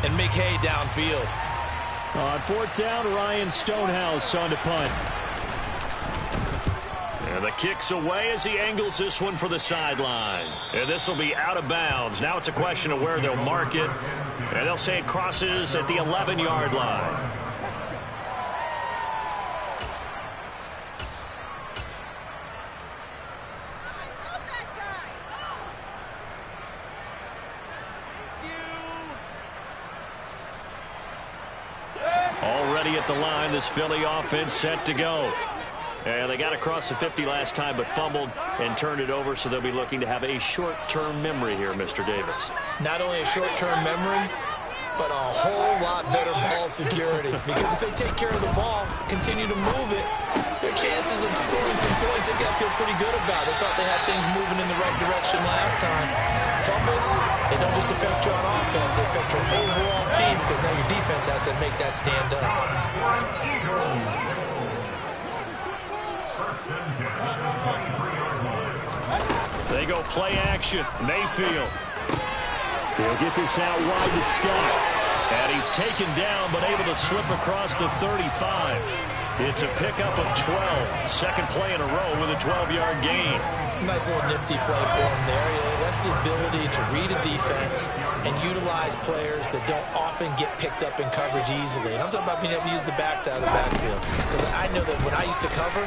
and make hay downfield. On fourth down, Ryan Stonehouse on to punt. And the kick's away as he angles this one for the sideline. And this will be out of bounds. Now it's a question of where they'll mark it. And they'll say it crosses at the 11-yard line. Already at the line, this Philly offense set to go. And they got across the 50 last time but fumbled and turned it over, so they'll be looking to have a short-term memory here, Mr. Davis. Not only a short-term memory, but a whole lot better ball security. Because if they take care of the ball, continue to move it, their chances of scoring some points, they've got to feel pretty good about. They thought they had things moving in the right direction last time. Fumbles, they don't just affect you on offense, they affect your overall team because now your defense has to make that stand up. They go play action. Mayfield. He'll get this out wide to Scott. And he's taken down but able to slip across the 35. It's a pickup of 12. Second play in a row with a 12-yard gain. Nice little nifty play for him there. That's the ability to read a defense and utilize players that don't often get picked up in coverage easily. And I'm talking about being able to use the backs out of the backfield. Because I know that when I used to cover,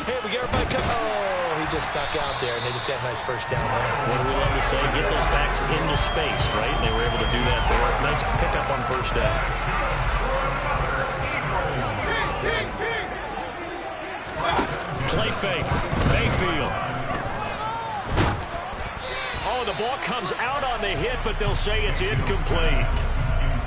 hey, we get everybody cover. Oh, he just stuck out there, and they just got a nice first down there. What do we love to say? Get those backs into space, right? And they were able to do that there. Nice pickup on first down. Play fake. Mayfield. Oh, the ball comes out on the hit, but they'll say it's incomplete.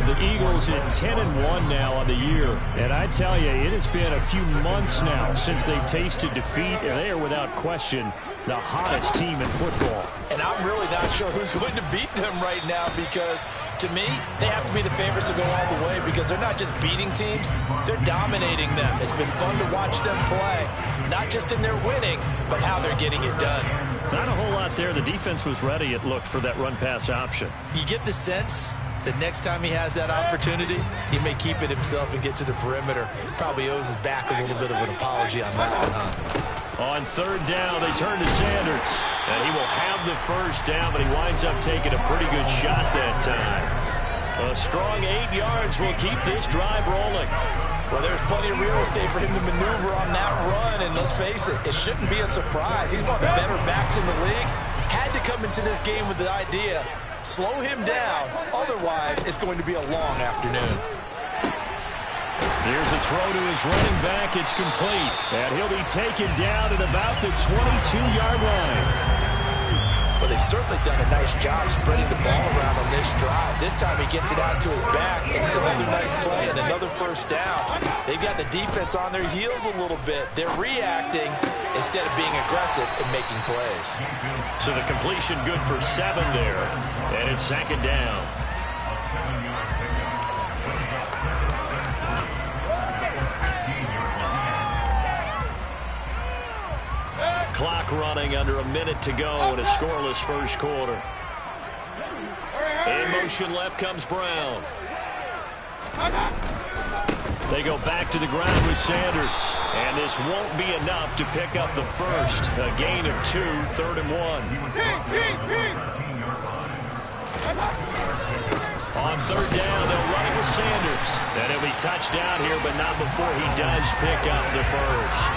The Eagles at 10-1 now on the year. And I tell you, it has been a few months now since they've tasted defeat, and they are without question the hottest team in football. And I'm really not sure who's going to beat them right now because, to me, they have to be the favorites to go all the way because they're not just beating teams, they're dominating them. It's been fun to watch them play, not just in their winning, but how they're getting it done. Not a whole lot there. The defense was ready, it looked, for that run-pass option. You get the sense that next time he has that opportunity, he may keep it himself and get to the perimeter. Probably owes his back a little bit of an apology on that one, huh? On third down, they turn to Sanders. And he will have the first down, but he winds up taking a pretty good shot that time. A strong 8 yards will keep this drive rolling. Well, there's plenty of real estate for him to maneuver on that run, and let's face it, it shouldn't be a surprise. He's one of the better backs in the league. Had to come into this game with the idea, slow him down, otherwise it's going to be a long afternoon. Here's a throw to his running back. It's complete. And he'll be taken down at about the 22-yard line. Well, they've certainly done a nice job spreading the ball around on this drive. This time he gets it out to his back, and it's another nice play and another first down. They've got the defense on their heels a little bit. They're reacting instead of being aggressive and making plays. So the completion good for 7 there, and it's second down. Clock running, under a minute to go in a scoreless first quarter. In motion left comes Brown. They go back to the ground with Sanders. And this won't be enough to pick up the first. A gain of 2, 3rd and 1. On third down, they'll run it with Sanders. And he'll be touched down here, but not before he does pick up the first.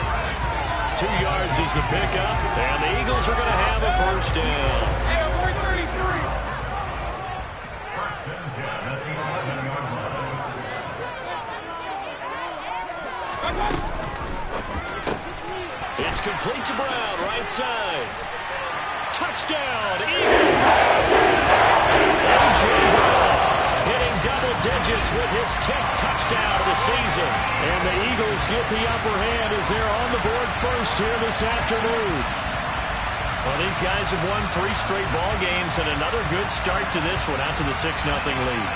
2 yards is the pickup, and the Eagles are going to have a first down. It's complete to Brown, right side. Touchdown, Eagles! A.J. Brown hitting double digits with his 10th touchdown of the season. And the Eagles get the upper hand as they're on the board first here this afternoon. Well, these guys have won 3 straight ball games and another good start to this one out to the 6-0 lead.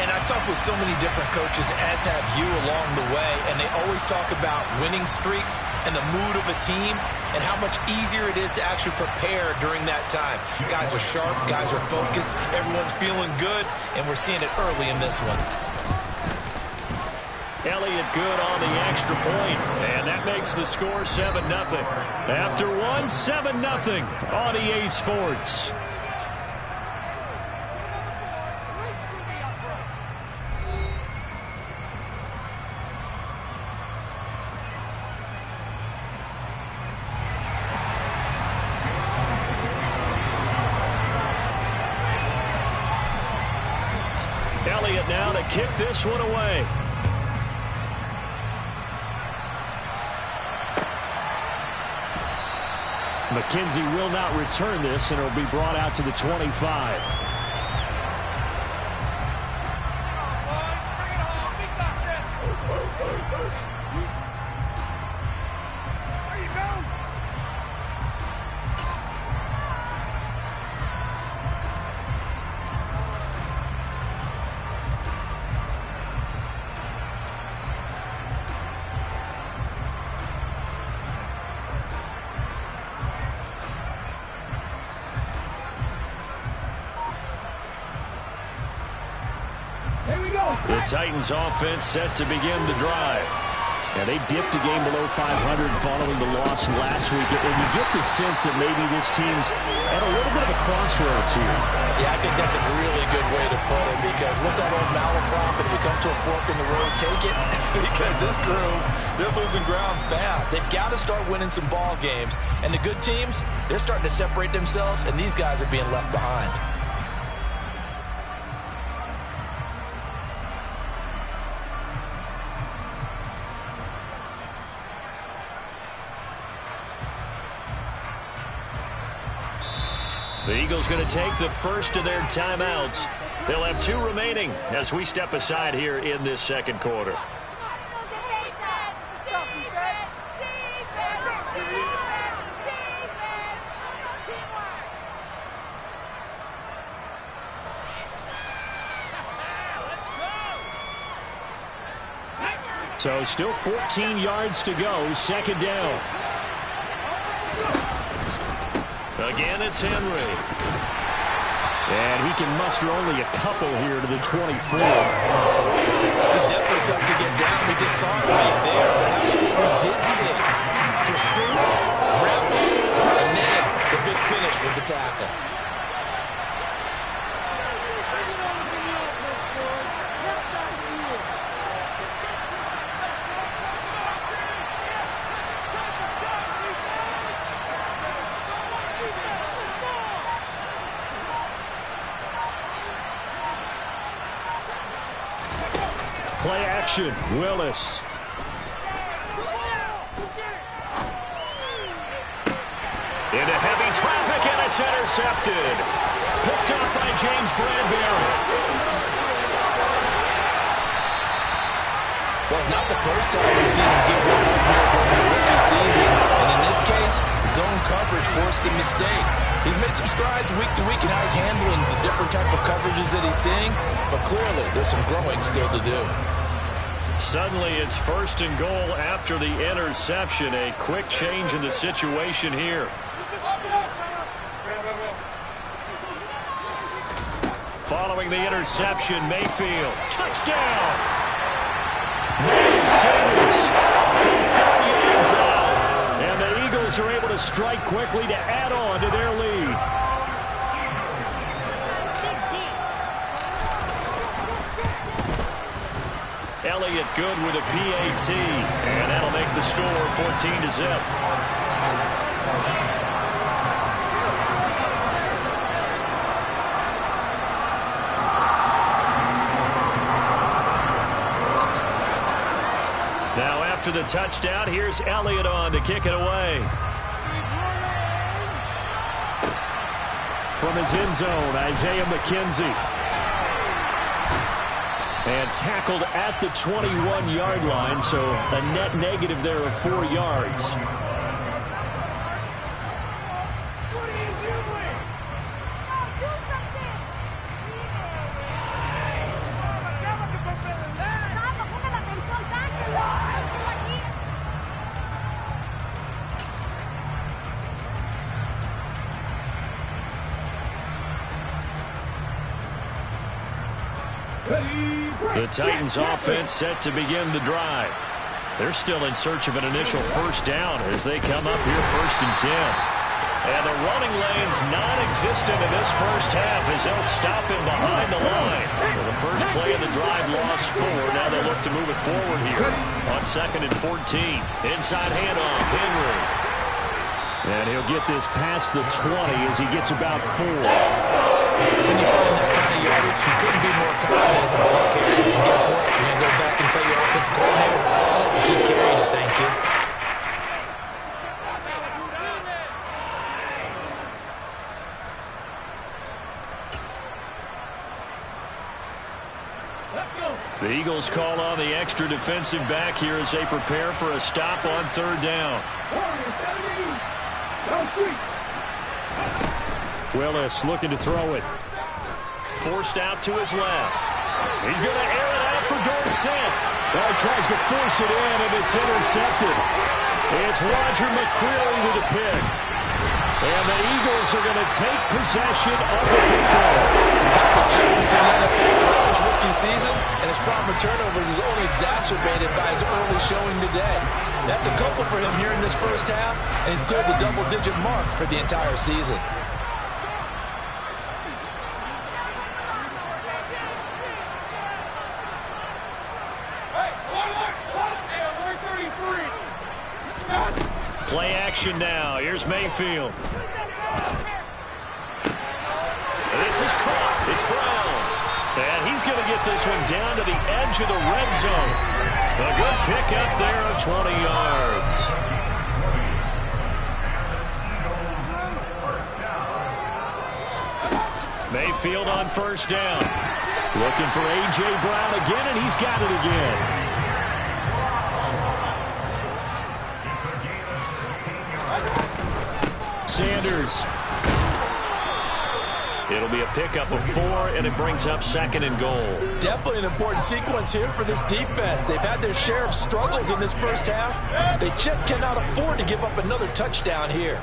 And And I've talked with so many different coaches, as have you along the way, and they always talk about winning streaks and the mood of a team and how much easier it is to actually prepare during that time. Guys are sharp, guys are focused, everyone's feeling good, and we're seeing it early in this one. Elliott good on the extra point, and that makes the score 7-0. After one, 7-0 on EA Sports. Elliott now to kick this one away. McKenzie will not return this, and it will be brought out to the 25. The Titans offense set to begin the drive. And they dipped a game below 500 following the loss last week. And you get the sense that maybe this team's at a little bit of a crossroads here. Yeah, I think that's a really good way to put it, because what's that old malaprop? If you come to a fork in the road, take it. Because this crew, they're losing ground fast. They've got to start winning some ball games. And the good teams, they're starting to separate themselves, and these guys are being left behind. The Eagles going to take the first of their timeouts. They'll have 2 remaining as we step aside here in this second quarter. So still 14 yards to go, second down. Again, it's Henry. And he can muster only a couple here to the 24. It's definitely tough to get down. We just saw it right there. But how we did see pursuit, wrap up, and then the big finish with the tackle. Play action, Willis. Into heavy traffic, and it's intercepted. Picked up by James Bradbury. Well, it's not the first time we've seen him get one up here during his rookie season. And in this case, zone coverage forced the mistake. He's made some strides week to week in how he's handling the different type of coverages that he's seeing. But clearly, there's some growing still to do. Suddenly, it's first and goal after the interception. A quick change in the situation here. Following the interception, Mayfield. Touchdown! Miles Sanders from 4 yards out. And the Eagles are able to strike quickly to add on to their lead. Elliott good with a PAT, and that'll make the score 14-0. Now after the touchdown, here's Elliott on to kick it away. From his end zone, Isaiah McKenzie. And tackled at the 21-yard line, so a net negative there of 4 yards. What are you doing? Do something! The Titans offense set to begin the drive. They're still in search of an initial first down as they come up here 1st and 10. And the running lane's non-existent in this first half as they'll stop him behind the line. For the first play of the drive, lost 4. Now they look to move it forward here on 2nd and 14. Inside handoff, Henry. And he'll get this past the 20 as he gets about 4. When you find that kind of yardage, you couldn't be more confident as a ball carrier. And guess what? You're going to go back and tell your offensive coordinator, I'd like to keep carrying it, thank you. The Eagles call on the extra defensive back here as they prepare for a stop on 3rd down. Willis looking to throw it. Forced out to his left. He's going to air it out for Dorsett. He tries to force it in, and it's intercepted. It's Roger McCreary with a pick. And the Eagles are going to take possession of the football. Tough adjustment to the NFL throughout his rookie season, and his problem with turnovers is only exacerbated by his early showing today. That's a couple for him here in this first half, and he's cleared the double-digit mark for the entire season. Play action now. Here's Mayfield. This is caught. It's Brown. And he's going to get this one down to the edge of the red zone. A good pickup there of 20 yards. Mayfield on 1st down. Looking for A.J. Brown again, and he's got it again. Sanders. It'll be a pickup of 4, and it brings up 2nd and goal. Definitely an important sequence here for this defense. They've had their share of struggles in this first half. They just cannot afford to give up another touchdown here.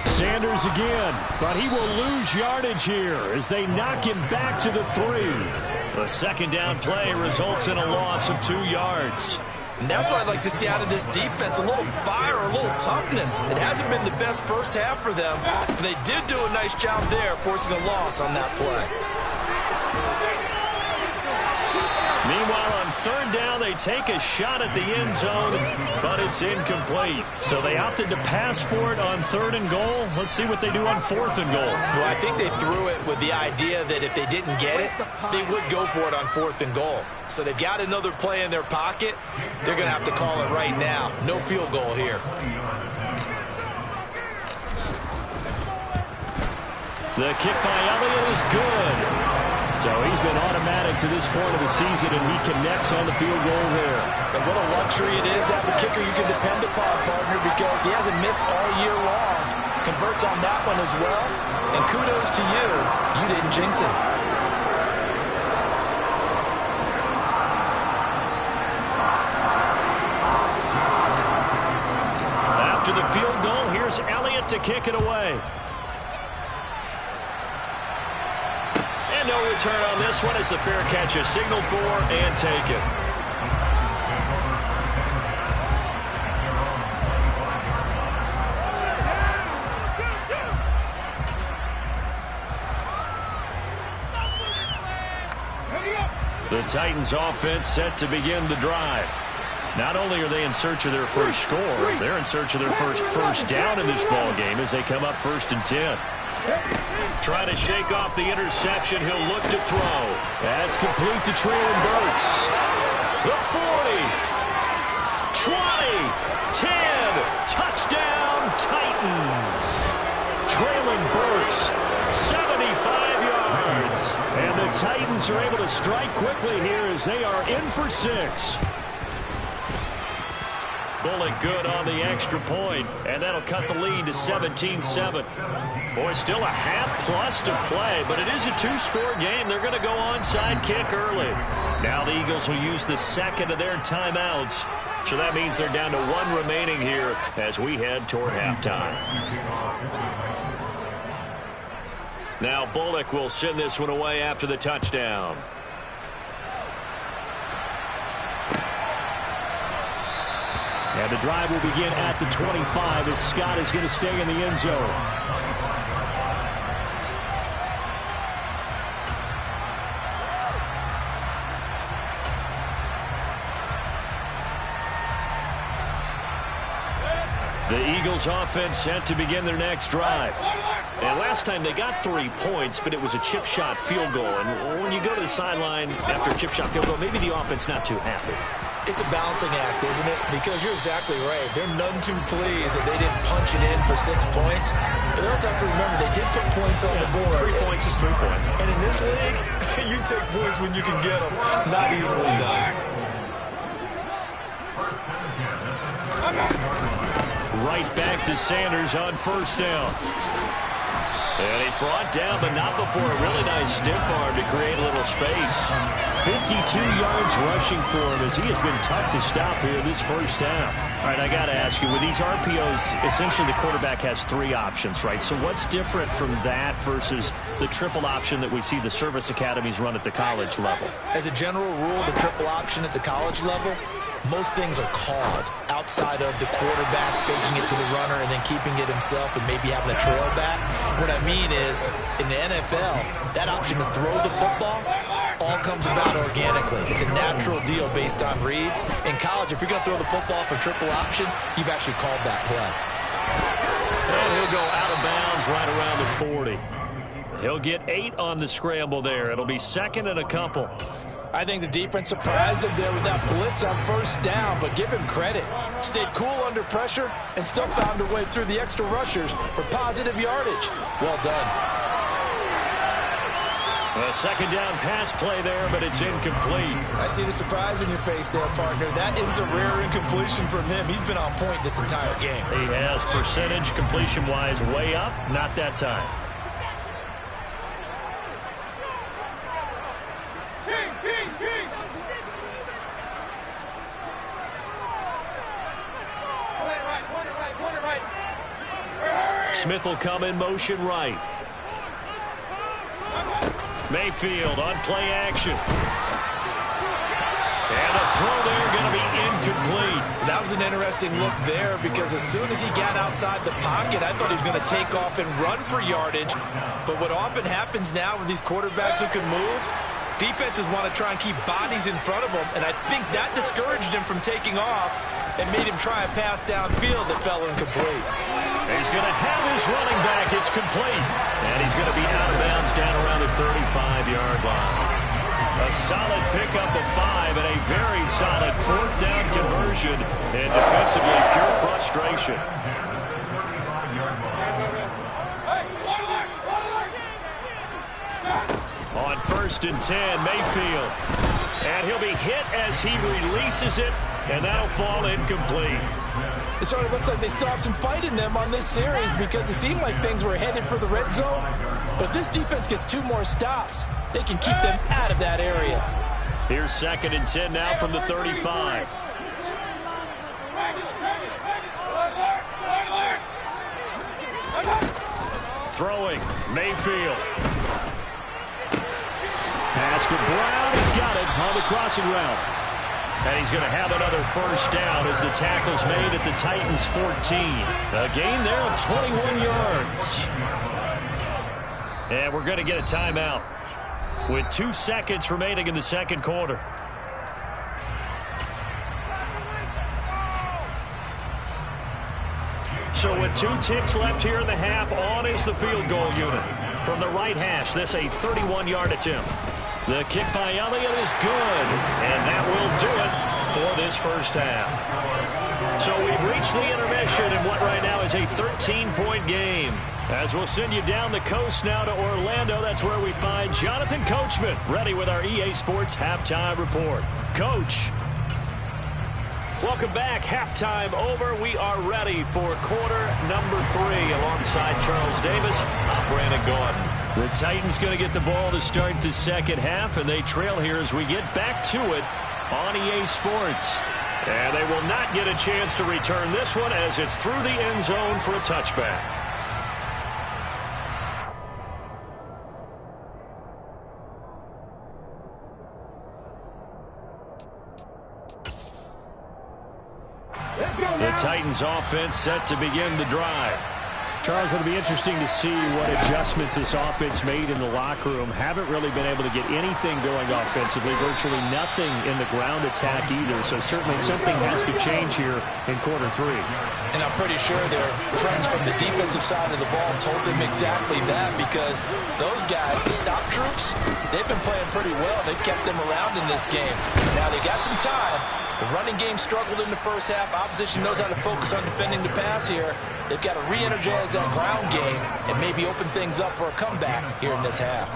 Sanders again, but he will lose yardage here as they knock him back to the 3. A 2nd down play results in a loss of 2 yards. And that's what I'd like to see out of this defense, a little fire, a little toughness. It hasn't been the best first half for them, but they did do a nice job there, forcing a loss on that play. Meanwhile, on 3rd down, they take a shot at the end zone, but it's incomplete. So they opted to pass for it on 3rd and goal. Let's see what they do on 4th and goal. Well, I think they threw it with the idea that if they didn't get it, they would go for it on 4th and goal. So they've got another play in their pocket. They're going to have to call it right now. No field goal here. The kick by Elliott is good. So he's been automatic to this point of the season, and he connects on the field goal there. And what a luxury it is to have a kicker you can depend upon, partner, because he hasn't missed all year long. Converts on that one as well. And kudos to you. You didn't jinx him. After the field goal, here's Elliott to kick it away. And no return on this one as the fair catch is signaled for and taken. The Titans offense set to begin the drive. Not only are they in search of their first score, they're in search of their first down in this ball game as they come up 1st and 10. Trying to shake off the interception. He'll look to throw. That's complete to Traylon Burks. The 40. 20. 10. Touchdown, Titans. Traylon Burks, 75 yards. And the Titans are able to strike quickly here as they are in for 6. Bullet good on the extra point, and that'll cut the lead to 17-7. Boy, still a half-plus to play, but it is a 2-score game. They're going to go onside kick early. Now the Eagles will use the 2nd of their timeouts, so that means they're down to 1 remaining here as we head toward halftime. Now Bullock will send this one away after the touchdown. And the drive will begin at the 25 as Scott is going to stay in the end zone. The Eagles offense set to begin their next drive. And last time they got 3 points, but it was a chip shot field goal. And when you go to the sideline after a chip shot field goal, maybe the offense not too happy. It's a balancing act, isn't it? Because you're exactly right. They're none too pleased that they didn't punch it in for 6 points. But they also have to remember they did put points on the board. 3 points is 3 points. And in this league, you take points when you can get them. Not easily done. Right back to Sanders on first down. And he's brought down, but not before a really nice stiff arm to create a little space. 52 yards rushing for him as he has been tough to stop here this first half. All right, I got to ask you, with these RPOs, essentially the quarterback has 3 options, right? So what's different from that versus the triple option that we see the service academies run at the college level? As a general rule, the triple option at the college level, most things are called outside of the quarterback faking it to the runner and then keeping it himself and maybe having a trail back. What I mean is, in the NFL, that option to throw the football all comes about organically. It's a natural deal based on reads. In college, if you're going to throw the football for triple option, you've actually called that play. And he'll go out of bounds right around the 40. He'll get 8 on the scramble there. It'll be second and a couple. I think the defense surprised him there with that blitz on first down, but give him credit. Stayed cool under pressure and still found a way through the extra rushers for positive yardage. Well done. A second down pass play there, but it's incomplete. I see the surprise in your face there, partner. That is a rare incompletion from him. He's been on point this entire game. He has percentage completion-wise way up, not that time. Smith will come in motion right. Mayfield on play action. And a throw there going to be incomplete. That was an interesting look there because as soon as he got outside the pocket, I thought he was going to take off and run for yardage. But what often happens now with these quarterbacks who can move, defenses want to try and keep bodies in front of them, and I think that discouraged him from taking off and made him try a pass downfield that fell incomplete. He's going to have his running back. It's complete. And he's going to be out of bounds down around the 35-yard line. A solid pickup of 5 and a very solid 4th down conversion. And defensively, pure frustration. On 1st and 10, Mayfield. And he'll be hit as he releases it, and that'll fall incomplete. It sort of looks like they still have some fight in them on this series because it seemed like things were headed for the red zone. But if this defense gets 2 more stops, they can keep them out of that area. Here's 2nd and 10 now from the 35. Throwing, Mayfield. Pass to Brown. He's got it on the crossing route. And he's going to have another first down as the tackle's made at the Titans' 14. A gain there of 21 yards. And we're going to get a timeout with 2 seconds remaining in the second quarter. So with 2 ticks left here in the half, on is the field goal unit. From the right hash, this a 31-yard attempt. The kick by Elliott is good, and that will do it for this first half. So we've reached the intermission in what right now is a 13-point game. As we'll send you down the coast now to Orlando, that's where we find Jonathan Coachman, ready with our EA Sports Halftime Report. Coach. Welcome back. Halftime over. We are ready for quarter number 3 alongside Charles Davis. I'm Brandon Gordon. The Titans going to get the ball to start the second half, and they trail here as we get back to it on EA Sports. And they will not get a chance to return this one as it's through the end zone for a touchback. The Titans offense set to begin the drive. Charles, it'll be interesting to see what adjustments this offense made in the locker room. Haven't really been able to get anything going offensively, virtually nothing in the ground attack either. So certainly something has to change here in quarter 3. And I'm pretty sure their friends from the defensive side of the ball told them exactly that, because those guys, the stop troops, they've been playing pretty well. They've kept them around in this game. Now they got some time. The running game struggled in the first half. Opposition knows how to focus on defending the pass here. They've got to re-energize that ground game and maybe open things up for a comeback here in this half.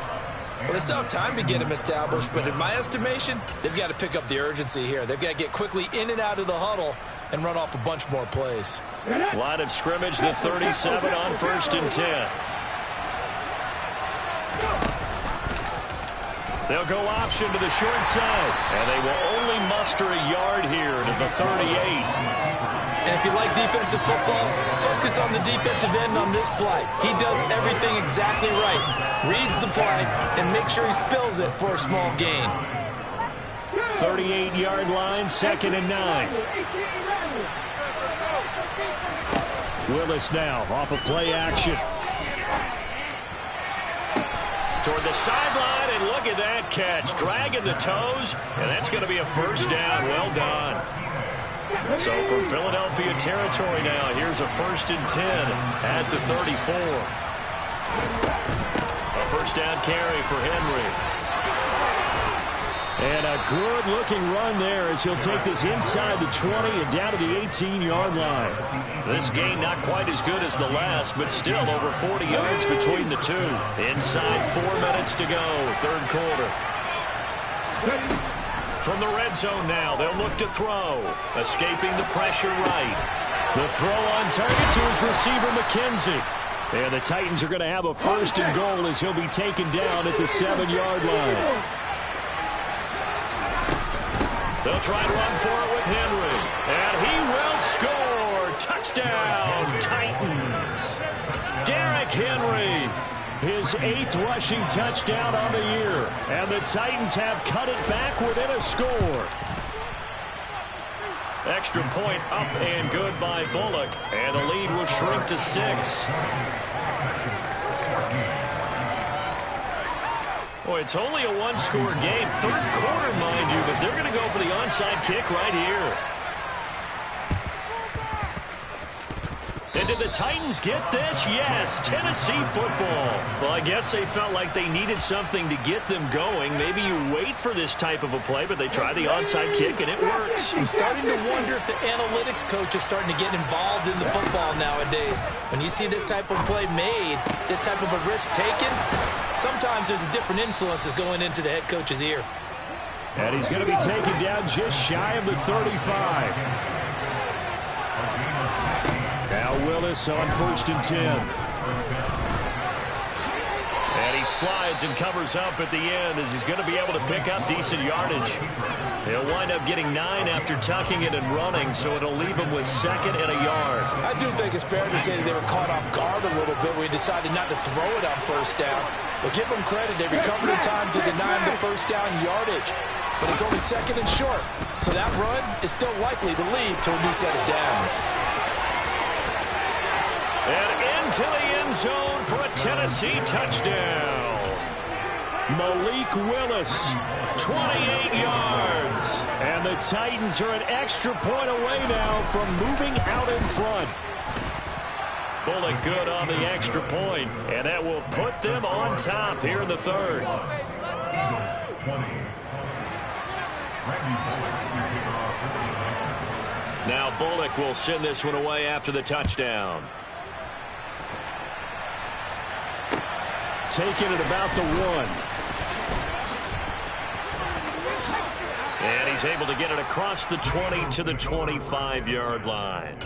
Well, they still have time to get him established, but in my estimation, they've got to pick up the urgency here. They've got to get quickly in and out of the huddle and run off a bunch more plays. Line of scrimmage, the 37 on 1st and 10. They'll go option to the short side, and they will only muster a yard here to the 38. And if you like defensive football, focus on the defensive end on this play. He does everything exactly right. Reads the play and makes sure he spills it for a small gain. 38-yard line, 2nd and 9. Willis now off of play action. Toward the sideline, and look at that catch. Dragging the toes, and that's going to be a first down. Well done. So from Philadelphia territory now, here's a 1st and 10 at the 34. A first down carry for Henry. And a good-looking run there as he'll take this inside the 20 and down to the 18-yard line. This game not quite as good as the last, but still over 40 yards between the two. Inside 4 minutes to go, 3rd quarter. From the red zone now, they'll look to throw. Escaping the pressure right. The throw on target to his receiver, McKenzie. And the Titans are going to have a 1st and goal as he'll be taken down at the 7-yard line. They'll try to run for it with Henry. And he will score. Touchdown, Titans. Derrick Henry. His 8th rushing touchdown on the year. And the Titans have cut it back within a score. Extra point up and good by Bullock. And the lead will shrink to 6. Boy, it's only a 1-score game. 3rd quarter, mind you, but they're going to go for the onside kick right here. And did the Titans get this? Yes, Tennessee football. Well, I guess they felt like they needed something to get them going. Maybe you wait for this type of a play, but they try the onside kick, and it works. I'm starting to wonder if the analytics coach is starting to get involved in the football nowadays. When you see this type of play made, this type of a risk taken, sometimes there's a different influences going into the head coach's ear. And he's going to be taken down just shy of the 35. Now Willis on 1st and 10. And he slides and covers up at the end as he's going to be able to pick up decent yardage. He'll wind up getting 9 after tucking it and running, so it'll leave him with 2nd and a yard. I do think it's fair to say that they were caught off guard a little bit when we decided not to throw it on 1st down. But give them credit, they recovered in time to deny him the 1st down yardage. But it's only 2nd and short, so that run is still likely to lead to a new set of downs. And into the end zone for a Tennessee touchdown. Malik Willis, 28 yards. And the Titans are an extra point away now from moving out in front. Bullock good on the extra point, and that will put them on top here in the 3rd. Now Bullock will send this one away after the touchdown. Taking it about the 1. And he's able to get it across the 20 to the 25-yard line.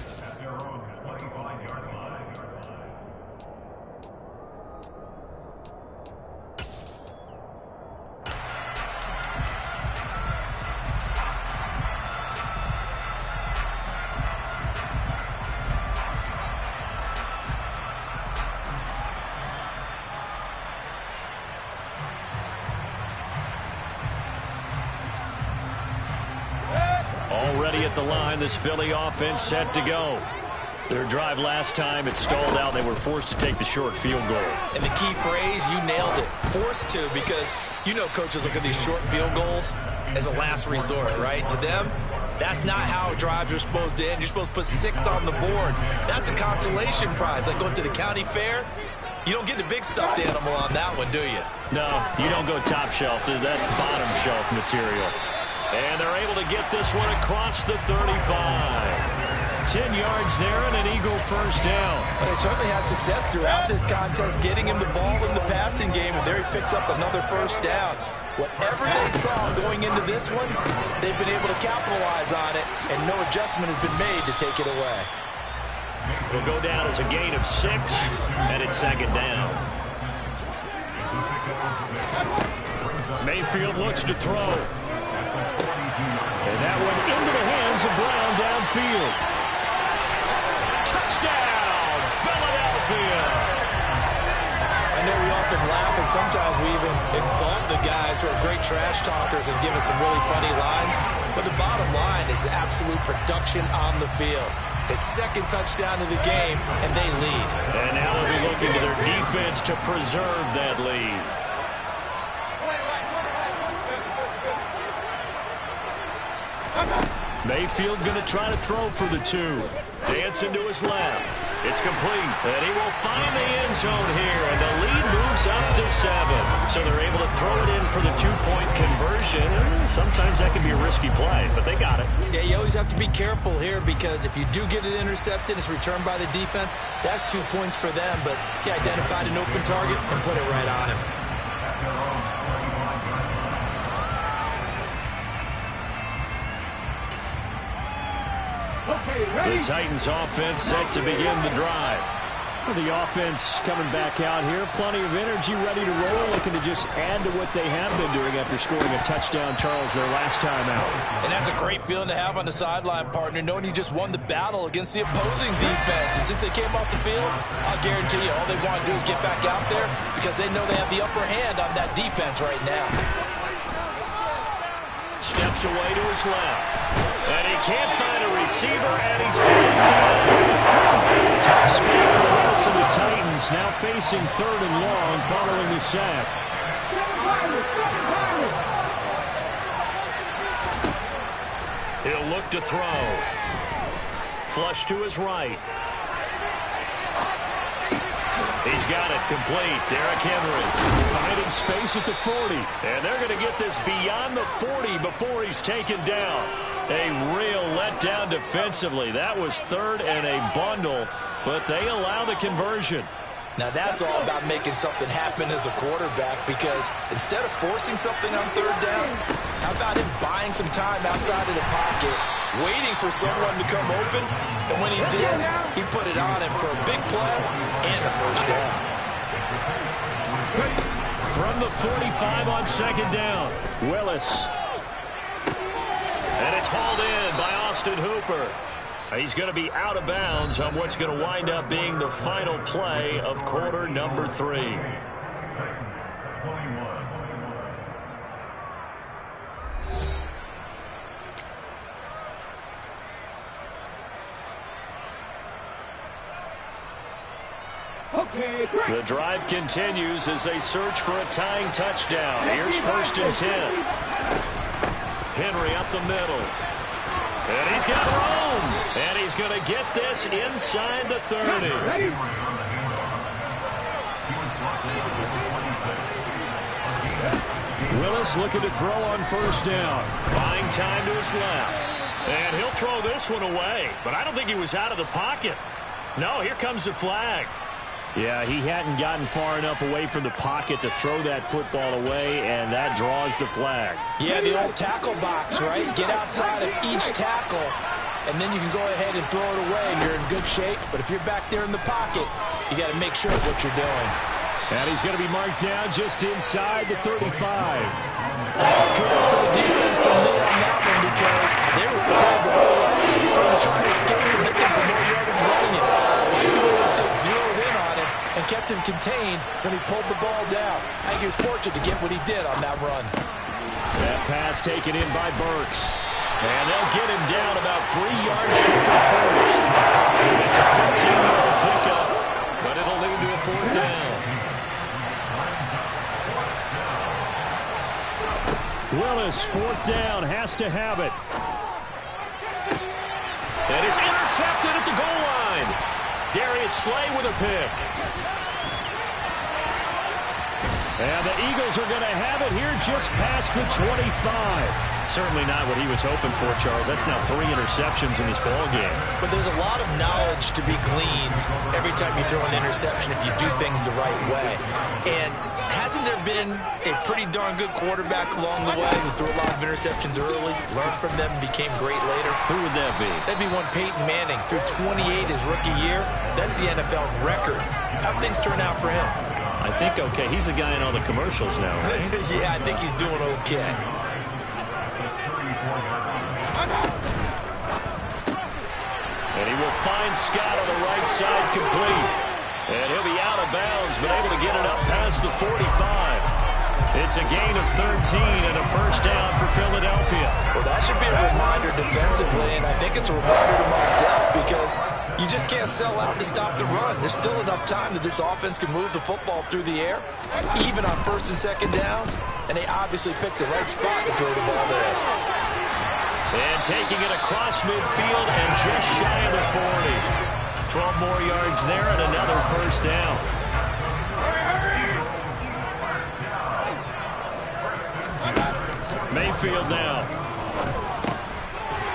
Already a at the line. This Philly offense set to go. Their drive last time, it stalled out. They were forced to take the short field goal. And the key phrase, you nailed it. Forced to, because you know coaches look at these short field goals as a last resort, right? To them, that's not how drives are supposed to end. You're supposed to put 6 on the board. That's a consolation prize. Like going to the county fair, you don't get the big stuffed animal on that one, do you? No, you don't go top shelf. That's bottom shelf material. And they're able to get this one across the 35. 10 yards there and an Eagle first down. But they certainly had success throughout this contest, getting him the ball in the passing game, and there he picks up another first down. Whatever they saw going into this one, they've been able to capitalize on it, and no adjustment has been made to take it away. Will go down as a gain of 6, and it's second down. Mayfield looks to throw. And that one into the hands of Brown downfield. Touchdown, Philadelphia! I know we often laugh, and sometimes we even exalt the guys who are great trash talkers and give us some really funny lines. But the bottom line is absolute production on the field. His second touchdown of the game, and they lead. And now they'll be looking to their defense to preserve that lead. Mayfield going to try to throw for the 2. Dancing to his left. It's complete. And he will find the end zone here. And the lead moves up to 7. So they're able to throw it in for the 2-point conversion. And sometimes that can be a risky play, but they got it. Yeah, you always have to be careful here, because if you do get it intercepted, it's returned by the defense. That's 2 points for them, but he identified an open target and put it right on him. The Titans offense set to begin the drive. Well, the offense coming back out here. Plenty of energy, ready to roll, looking to just add to what they have been doing after scoring a touchdown, Charles, their last time out. And that's a great feeling to have on the sideline, partner, knowing you just won the battle against the opposing defense. And since they came off the field, I'll guarantee you all they want to do is get back out there, because they know they have the upper hand on that defense right now. Steps away to his left. And he can't find a receiver, and he's brought down. Tough spot for Willis and the Titans, now facing 3rd and long following the sack. He'll look to throw. Flush to his right. He's got it complete. Derrick Henry finding space at the 40. And they're going to get this beyond the 40 before he's taken down. A real letdown defensively. That was 3rd and a bundle, but they allow the conversion. Now that's all about making something happen as a quarterback, because instead of forcing something on 3rd down, how about him buying some time outside of the pocket, waiting for someone to come open, and when he did, he put it on him for a big play and a first down. From the 45 on 2nd down, Willis. And it's hauled in by Austin Hooper. He's going to be out of bounds on what's going to wind up being the final play of quarter number 3. The drive continues as they search for a tying touchdown. Here's 1st and 10. Henry up the middle. And he's got room. And he's going to get this inside the 30. Willis looking to throw on 1st down. Buying time to his left. And he'll throw this one away. But I don't think he was out of the pocket. No, here comes the flag. Yeah, he hadn't gotten far enough away from the pocket to throw that football away, and that draws the flag. Yeah, the old tackle box, right? Get outside of each tackle, and then you can go ahead and throw it away, and you're in good shape. But if you're back there in the pocket, you got to make sure of what you're doing. And he's going to be marked down just inside the 35. Kudos for the defense from me on that one, because they were prepared to roll out. They were trying to escape and looking for more yardage running it. They stayed zeroed in on it and kept him contained when he pulled the ball down. I think he was fortunate to get what he did on that run. That pass taken in by Burks. And they'll get him down about 3 yards short of first. It's a 15-yard pickup, but it'll lead to a 4th down. Willis, 4th down, has to have it. And it's intercepted at the goal line. Darius Slay with a pick. And the Eagles are going to have it here just past the 25. Certainly not what he was hoping for, Charles. That's now 3 interceptions in this ball game. But there's a lot of knowledge to be gleaned every time you throw an interception if you do things the right way. And hasn't there been a pretty darn good quarterback along the way who threw a lot of interceptions early, learned from them, and became great later? Who would that be? That'd be one Peyton Manning. Threw 28 his rookie year. That's the NFL record. How'd things turn out for him? I think okay. He's a guy in all the commercials now, right? Yeah, I think he's doing okay. And he will find Scott on the right side complete. And he'll be out of bounds, but able to get it up past the 45. It's a gain of 13 and a 1st down for Philadelphia. Well, that should be a reminder defensively, and I think it's a reminder to myself because you just can't sell out to stop the run. There's still enough time that this offense can move the football through the air, even on 1st and 2nd downs, and they obviously picked the right spot to throw the ball there. And taking it across midfield and just shy of the 40. 12 more yards there and another 1st down. Mayfield now.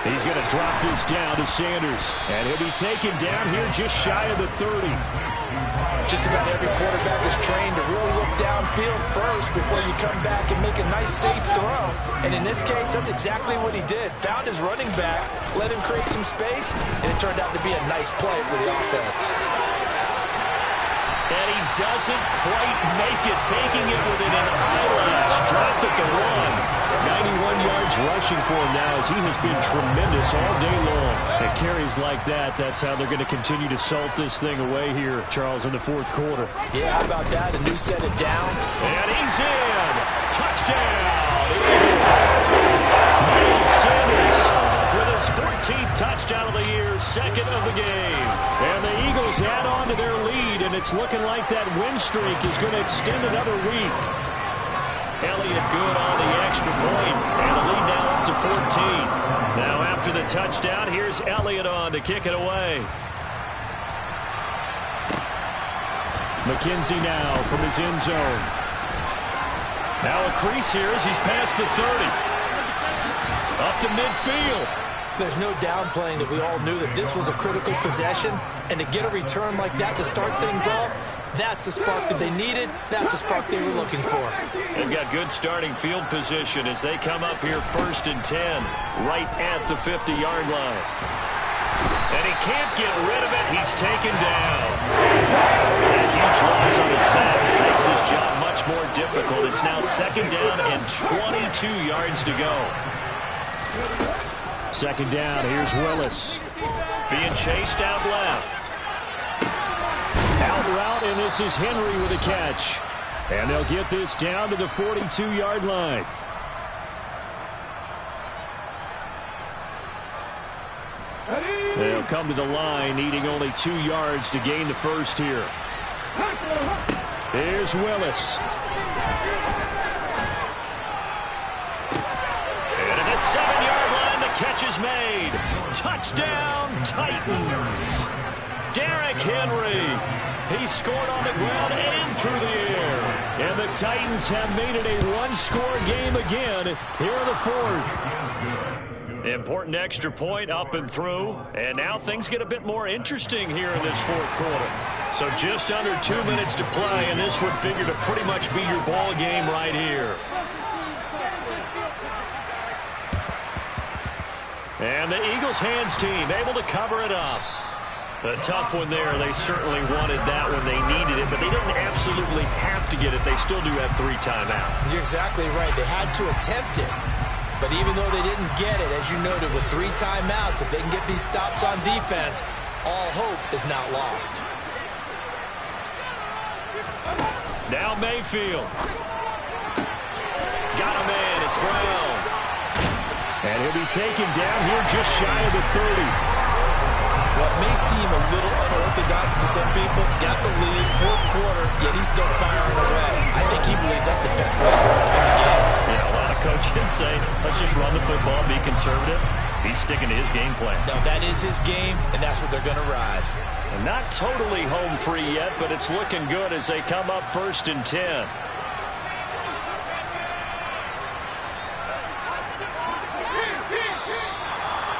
He's going to drop this down to Sanders. And he'll be taken down here just shy of the 30. Just about every quarterback is trained to really look downfield first before you come back and make a nice, safe throw. And in this case, that's exactly what he did. Found his running back, let him create some space, and it turned out to be a nice play for the offense. And he doesn't quite make it, taking it within an eyelash. Dropped at the 1. 91 yards rushing for him now as he has been tremendous all day long. And carries like that, that's how they're going to continue to salt this thing away here, Charles, in the 4th quarter. Yeah, how about that? A new set of downs. And he's in. Touchdown. Miles Sanders with his 14th touchdown of the year, 2nd of the game. And the Eagles add on to their lead, and it's looking like that win streak is going to extend another week. Elliott good on the extra point, and the lead now up to 14. Now after the touchdown, here's Elliott on to kick it away. McKenzie now from his end zone. Now a crease here as he's past the 30. Up to midfield. There's no downplaying that we all knew that this was a critical possession, and to get a return like that to start things off, that's the spark that they needed. That's the spark they were looking for. They've got good starting field position as they come up here 1st and 10, right at the 50-yard line. And he can't get rid of it. He's taken down. A huge loss on the sack makes this job much more difficult. It's now 2nd down and 22 yards to go. 2nd down, here's Willis. Being chased out left. Out route, and this is Henry with a catch. And they'll get this down to the 42-yard line. They'll come to the line, needing only 2 yards to gain the 1st here. Here's Willis. And at the 7-yard line, the catch is made. Touchdown, Titans. Derrick Henry. He scored on the ground and through the air. And the Titans have made it a one-score game again here in the 4th. Important extra point up and through. And now things get a bit more interesting here in this 4th quarter. So just under 2 minutes to play, and this would figure to pretty much be your ball game right here. And the Eagles hands team able to cover it up. A tough one there. They certainly wanted that when they needed it, but they didn't absolutely have to get it. They still do have 3 timeouts. You're exactly right. They had to attempt it. But even though they didn't get it, as you noted, with 3 timeouts, if they can get these stops on defense, all hope is not lost. Now Mayfield. Got a man. It's Brown. And he'll He'll be taken down here just shy of the 30. What may seem a little unorthodox to some people, got the lead, fourth quarter, yet he's still firing away. I think he believes that's the best way to win the game. Yeah, a lot of coaches say, let's just run the football, be conservative. He's sticking to his game plan. No, that is his game, and that's what they're going to ride. And not totally home free yet, but it's looking good as they come up 1st and 10.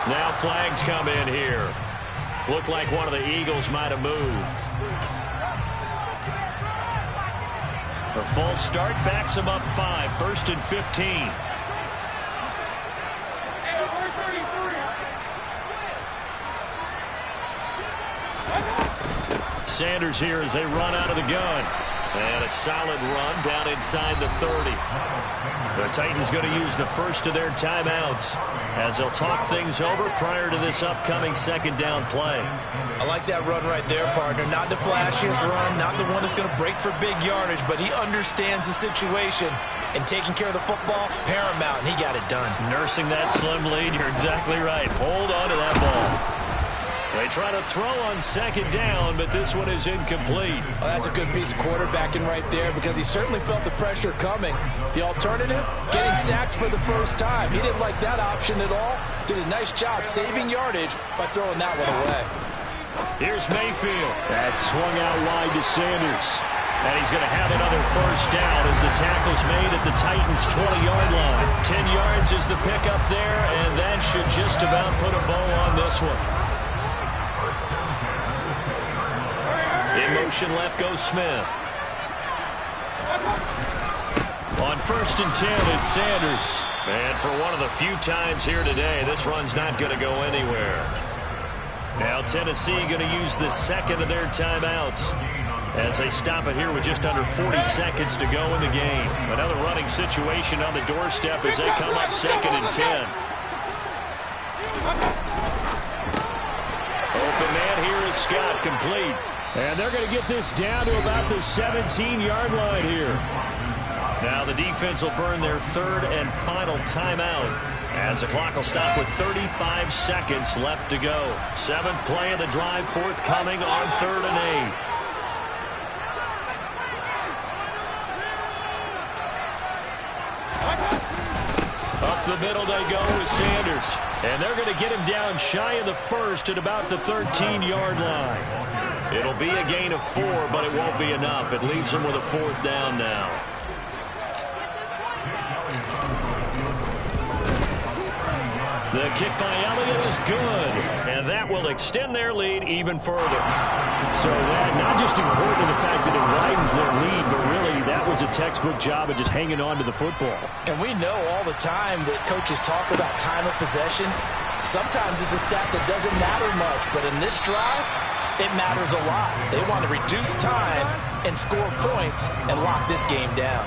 Now flags come in here. Looked like one of the Eagles might have moved. The false start backs them up 5, 1st and 15. Sanders here as they run out of the gun. And a solid run down inside the 30. The Titans going to use the first of their timeouts as they'll talk things over prior to this upcoming second down play. I like that run right there, partner. Not the flashiest run, not the one that's going to break for big yardage, but he understands the situation, and taking care of the football, paramount, and he got it done. Nursing that slim lead, you're exactly right. Hold on to that ball. They try to throw on second down, but this one is incomplete. Well, that's a good piece of quarterbacking right there because he certainly felt the pressure coming. The alternative, getting sacked for the first time. He didn't like that option at all. Did a nice job saving yardage by throwing that one away. Here's Mayfield. That's swung out wide to Sanders. And he's going to have another first down as the tackle's made at the Titans' 20-yard line. 10 yards is the pickup there, and that should just about put a bow on this one. In motion left goes Smith. On 1st and 10, it's Sanders. And for one of the few times here today, this run's not going to go anywhere. Now Tennessee going to use the second of their timeouts as they stop it here with just under 40 seconds to go in the game. Another running situation on the doorstep as they come up 2nd and 10. Open man here is Scott, complete. And they're going to get this down to about the 17-yard line here. Now the defense will burn their third and final timeout as the clock will stop with 35 seconds left to go. 7th play of the drive forthcoming on 3rd and 8. Up the middle they go with Sanders. And they're going to get him down shy of the first at about the 13-yard line. It'll be a gain of 4, but it won't be enough. It leaves them with a 4th down now. The kick by Elliott is good, and that will extend their lead even further. So that not just important in the fact that it widens their lead, but really that was a textbook job of just hanging on to the football. And we know all the time that coaches talk about time of possession. Sometimes it's a stat that doesn't matter much, but in this drive, it matters a lot. They want to reduce time and score points and lock this game down.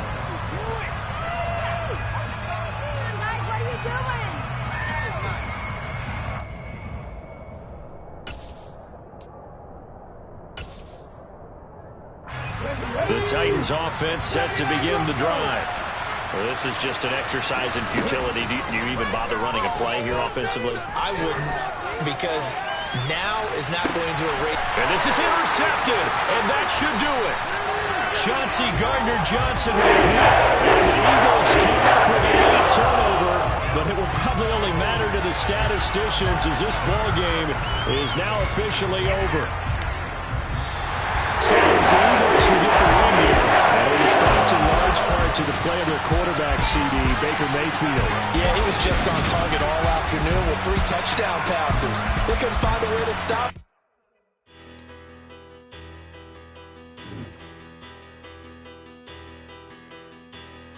The Titans offense set to begin the drive. Well, this is just an exercise in futility. Do you even bother running a play here offensively? I wouldn't, because now is not going to erase. And this is intercepted, and that should do it. Chauncey Gardner-Johnson with a hit. And the Eagles came up with a late turnover, but it will probably only matter to the statisticians as this ball game is now officially over. So it's the Eagles who get the win here. And it was thanks in large part to the play of their quarterback, CD, Baker Mayfield. Yeah, he was just on target all afternoon with 3 touchdown passes. They couldn't find a way to stop.